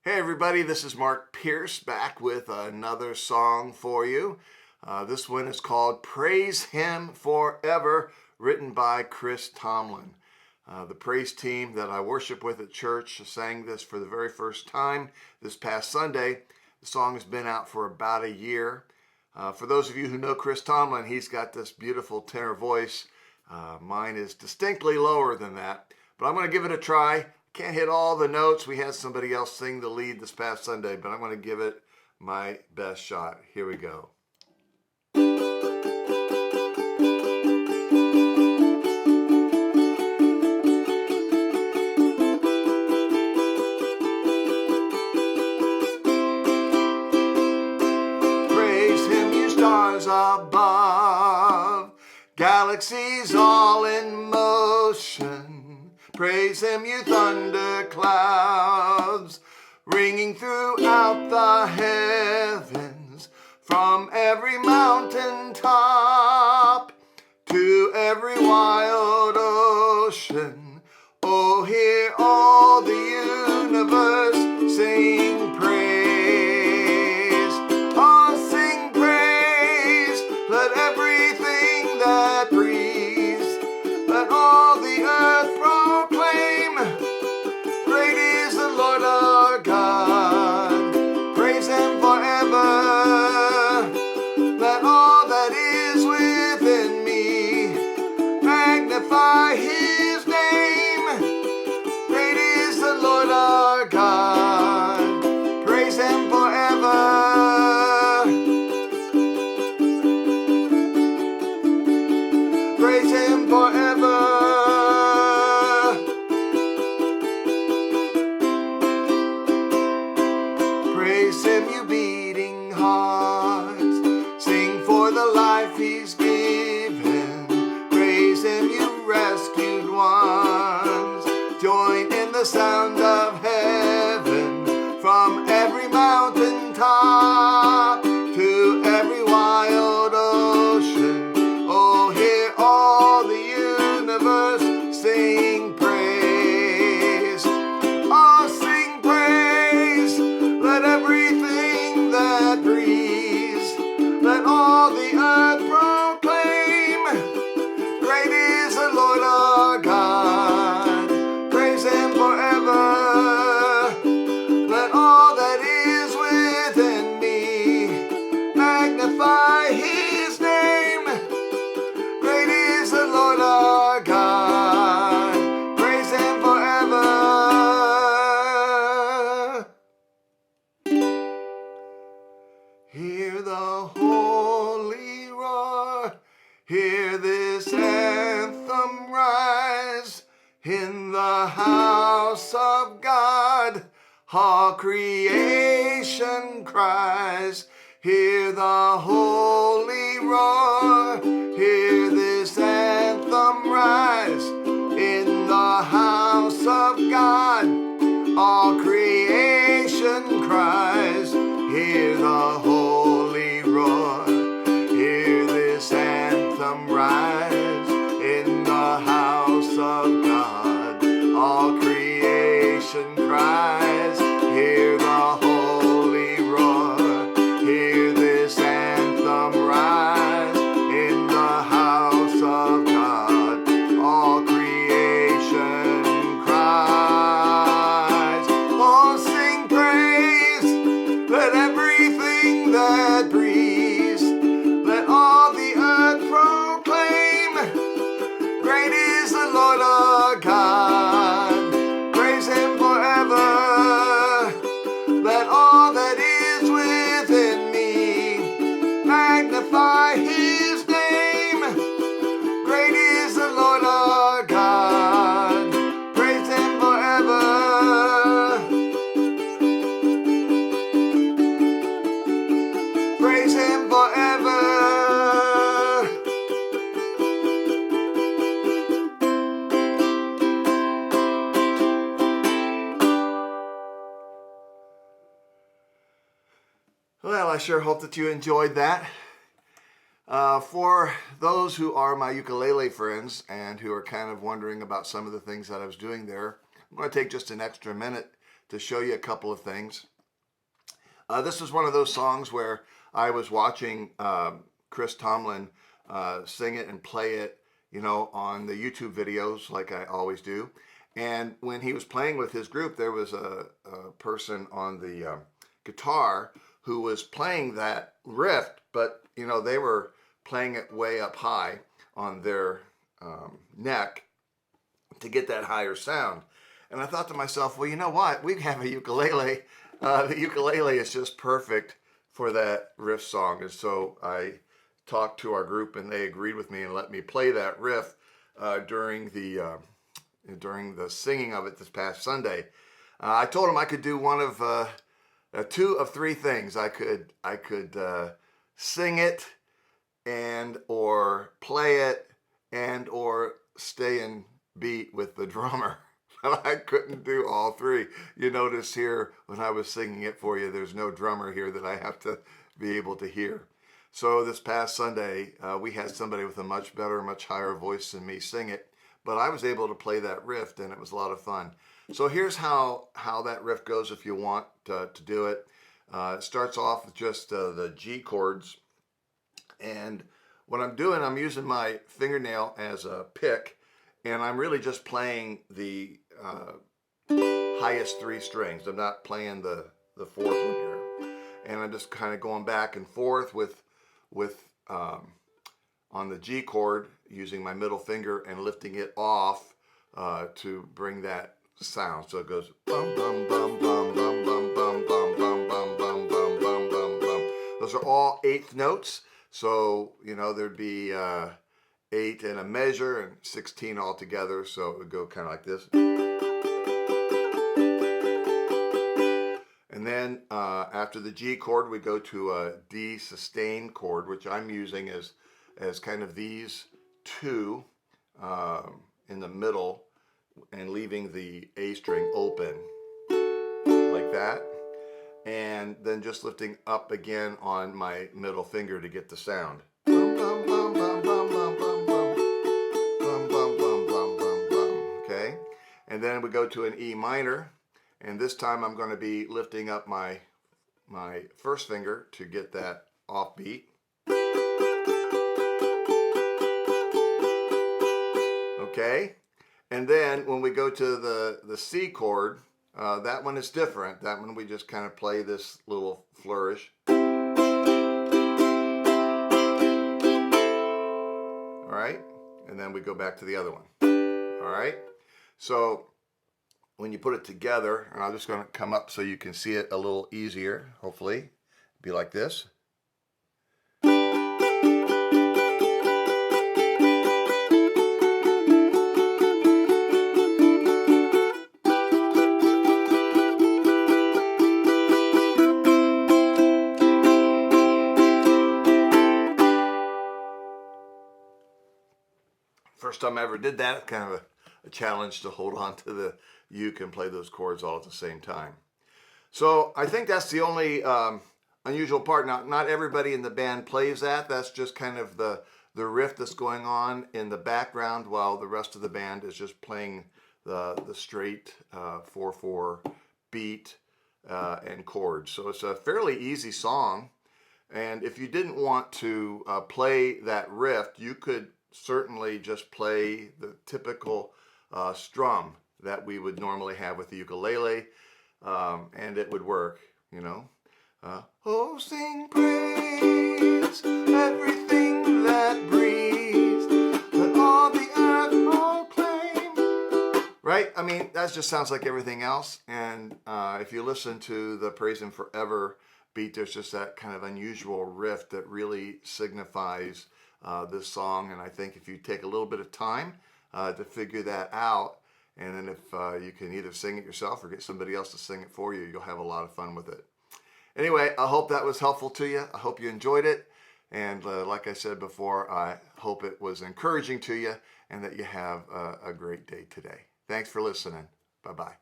Hey everybody, this is Mark Pierce back with another song for you. This one is called Praise Him Forever, written by Chris Tomlin. The praise team that I worship with at church sang this for the very first time this past Sunday. The song has been out for about a year. For those of you who know Chris Tomlin, he's got this beautiful tenor voice. Mine is distinctly lower than that, but I'm going to give it a try. Can't hit all the notes. We had somebody else sing the lead this past Sunday, but I'm going to give it my best shot. Here we go. Praise Him, you stars above, galaxies all in motion. Praise Him, you thunderclouds, ringing throughout the heavens, from every mountaintop to every wild ocean. Oh, hear all the universe sing praise. Oh, sing praise, let everything that breathes, let all the earth proclaim, great is the Lord our God. Praise Him forever, let all that is within me magnify His name. Great is the Lord our God. Praise Him forever. Praise Him forever. Praise Him, you beating hearts, sing for the life He's given. Praise Him, you rescued ones, join in the sound of heaven, from every mountaintop to every wild ocean. Oh, hear all the universe sing praise. Oh, sing praise, let everything that breathes, let all the earth proclaim, great is the Lord our God. Praise Him forever, let all that is within me magnify His name. Great is the Lord our God. Praise Him forever. Hear the holy roar, hear this anthem rise. In the house of God, all creation cries. Hear the holy roar, hear this anthem rise. In the house of God, all creation cries. Hear the holy roar, hear this anthem rise. In the house of God, all creation cries. Hear the holy roar, hear this anthem rise. In the house of God, all creation cries. Oh, sing praise, let everything that breathes, let all the earth proclaim, great is the Lord our God. Praise Him forever, let all that is within me magnify His name. Great is the Lord our God. Praise Him forever. Praise Him forever. Well, I sure hope that you enjoyed that. For those who are my ukulele friends and who are kind of wondering about some of the things that I was doing there, I'm going to take just an extra minute to show you a couple of things. This was one of those songs where I was watching Chris Tomlin sing it and play it, on the YouTube videos like I always do. And when he was playing with his group, there was a person on the guitar who was playing that riff, but they were playing it way up high on their neck to get that higher sound. And I thought to myself, well, you know what? We have a ukulele. The ukulele is just perfect for that riff song. And so I talked to our group, and they agreed with me and let me play that riff during the singing of it this past Sunday. I told them I could do one of two of three things. I could sing it and or play it and or stay in beat with the drummer. But I couldn't do all three. You notice here when I was singing it for you, there's no drummer here that I have to be able to hear. So this past Sunday, we had somebody with a much better, much higher voice than me sing it, but I was able to play that riff, and it was a lot of fun. So here's how that riff goes if you want to do it. It starts off with just the G chords, and what I'm doing, I'm using my fingernail as a pick, and I'm really just playing the highest three strings. I'm not playing the fourth one here, and I'm just kind of going back and forth with on the G chord using my middle finger and lifting it off to bring that sound. So it goes bum bum bum bum bum bum bum bum bum bum bum bum bum bum bum. Those are all eighth notes. So there'd be 8 in a measure and 16 altogether. So it would go kind of like this. And then after the G chord, we go to a D sustained chord, which I'm using as kind of these two in the middle and leaving the A string open like that. And then just lifting up again on my middle finger to get the sound. Bum, bum, bum, bum, bum, bum, bum, bum. Bum, bum, bum, bum, bum, bum. Okay? And then we go to an E minor. And this time I'm going to be lifting up my first finger to get that off beat. Okay? And then when we go to the C chord, that one is different. That one we just kind of play this little flourish. All right? And then we go back to the other one. All right? So when you put it together, and I'm just going to come up so you can see it a little easier, hopefully, be like this. First time I ever did that, kind of a challenge to hold on to the uke and play those chords all at the same time. So I think that's the only unusual part. Now, not everybody in the band plays that. That's just kind of the riff that's going on in the background while the rest of the band is just playing the straight 4/4 beat and chords. So it's a fairly easy song. And if you didn't want to play that riff, you could certainly just play the typical strum that we would normally have with the ukulele, and it would work, oh, sing praise, everything that breathes, let all the earth proclaim. Right? I mean, that just sounds like everything else, and if you listen to the Praise Him Forever beat, there's just that kind of unusual riff that really signifies this song. And I think if you take a little bit of time to figure that out, and then if you can either sing it yourself or get somebody else to sing it for you, you'll have a lot of fun with it. Anyway, I hope that was helpful to you. I hope you enjoyed it. And like I said before, I hope it was encouraging to you and that you have a great day today. Thanks for listening. Bye-bye.